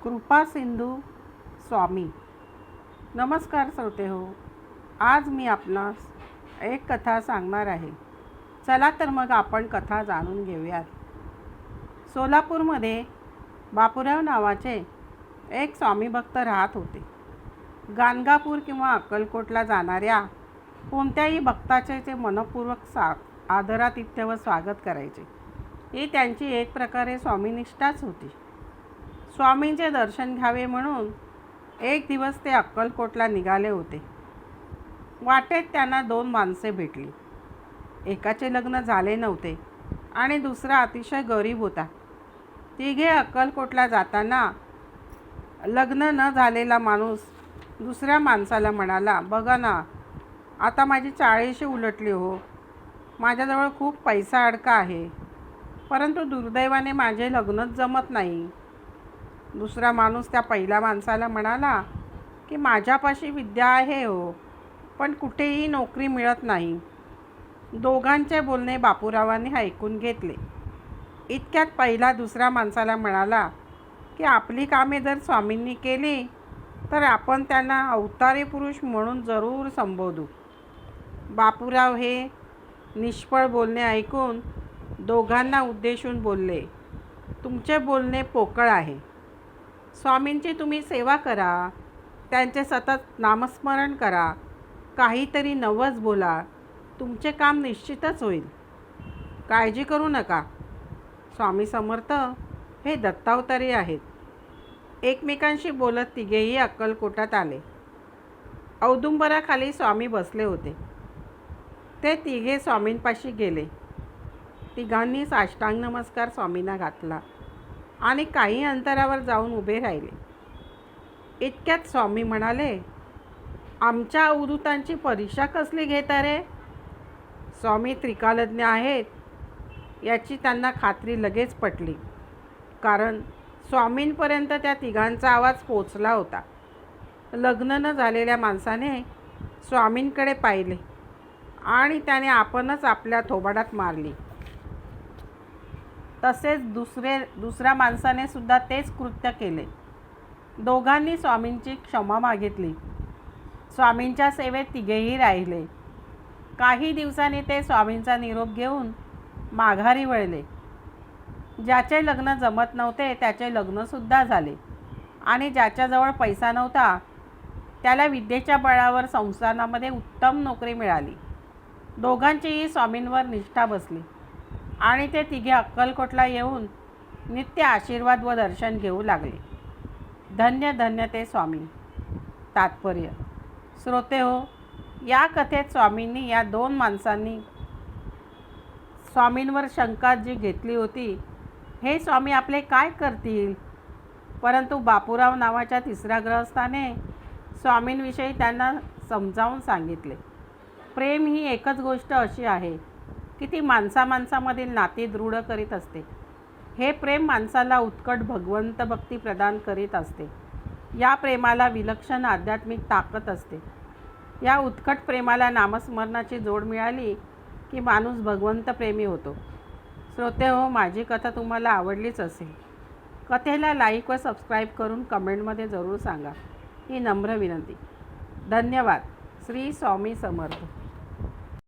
कृपा सिंधू स्वामी. नमस्कार श्रोते हो. आज मी आपणास एक कथा सांगणार आहे. चला तर मग आपण कथा जाणून घेऊयात. सोलापूरमध्ये बापूराव नावाचे एक स्वामी भक्त राहत होते. गाणगापूर किंवा अक्कलकोटला जाणाऱ्या कोणत्याही भक्ताचे ते मनपूर्वक आदरातिथ्य व स्वागत करायचे. ही त्यांची एक प्रकारे स्वामीनिष्ठाच होती. स्वामींचे दर्शन घ्यावे म्हणून एक दिवस ते अक्कलकोटला निघाले होते. वाटेत त्यांना 2 माणसे भेटली. एकाचे लग्न झाले नव्हते आणि दुसरा अतिशय गरीब होता. तिघे अक्कलकोटला जाताना लग्न न झालेला माणूस दुसऱ्या माणसाला म्हणाला, बघा ना, आता माझी 40शी उलटली हो. माझ्याजवळ खूप पैसा अडका आहे, परंतु दुर्दैवाने माझे लग्नच जमत नाही. दुसरा माणूस त्या पहिल्या माणसाला म्हणाला की माझ्यापाशी विद्या आहे हो, पण कुठेही नोकरी मिळत नाही. दोघांचे बोलणे बापूरावांनी ऐकून घेतले. इतक्यात पहिला दुसऱ्या माणसाला म्हणाला की आपली कामे जर स्वामींनी केली तर आपण त्यांना अवतारी पुरुष म्हणून जरूर संबोधू. बापूराव हे निष्फळ बोलणे ऐकून दोघांना उद्देशून बोलले, तुमचे बोलणे पोकळ आहे. स्वामींची तुम्ही सेवा करा, त्यांचे सतत नामस्मरण करा, काहीतरी नवच बोला, तुमचे काम निश्चितच होईल. काळजी करू नका. स्वामी समर्थ हे दत्तावतारी आहेत. एकमेकांशी बोलत तिघेही अक्कलकोटात आले. औदुंबराखाली स्वामी बसले होते. ते तिघे स्वामींपाशी गेले. तिघांनी साष्टांग नमस्कार स्वामींना घातला आणि काही अंतरावर जाऊन उभे राहिले. इतक्यात स्वामी म्हणाले, आमच्या अवधूतांची परीक्षा कसली घेता रे? स्वामी त्रिकालज्ञ आहेत याची त्यांना खात्री लगेच पटली, कारण स्वामींपर्यंत त्या तिघांचा आवाज पोचला होता. लग्न न झालेल्या माणसाने स्वामींकडे पाहिले आणि त्याने आपणच आपल्या थोबाडात मारली. तसेच दुसऱ्या माणसाने सुद्धा तेच कृत्य केले. दोघांनी स्वामींची क्षमा मागितली. स्वामींच्या सेवेत तिघेही राहिले. काही दिवसांनी ते स्वामींचा निरोप घेऊन माघारी वळले. ज्याचे लग्न जमत नव्हते त्याचे लग्नसुद्धा झाले आणि ज्याच्याजवळ पैसा नव्हता त्याला विद्येच्या बळावर संस्थानामध्ये उत्तम नोकरी मिळाली. दोघांचीही स्वामींवर निष्ठा बसली आणि ते तिघे अक्कलकोटला येऊन नित्य आशीर्वाद व दर्शन घेऊ लागले. धन्य धन्य ते स्वामी. तात्पर्य. श्रोते हो, या कथेत स्वामींनी या 2 माणसांनी स्वामींवर शंका जी घेतली होती, हे स्वामी आपले काय करतील, परंतु बापूराव नावाच्या तिसऱ्या गृहस्थाने स्वामींविषयी त्यांना समजावून सांगितले. प्रेम ही एकच गोष्ट अशी आहे की ती माणसामाणसामधील नाती दृढ करीत असते. हे प्रेम माणसाला उत्कट भगवंत भक्ती प्रदान करीत असते. या प्रेमाला विलक्षण आध्यात्मिक ताकद असते. या उत्कट प्रेमाला नामस्मरणाची जोड मिळाली की माणूस भगवंत प्रेमी होतो. श्रोते हो, माझी कथा तुम्हाला आवडलीच असेल. कथेला लाईक व सबस्क्राईब करून कमेंटमध्ये जरूर सांगा, ही नम्र विनंती. धन्यवाद. श्री स्वामी समर्थ.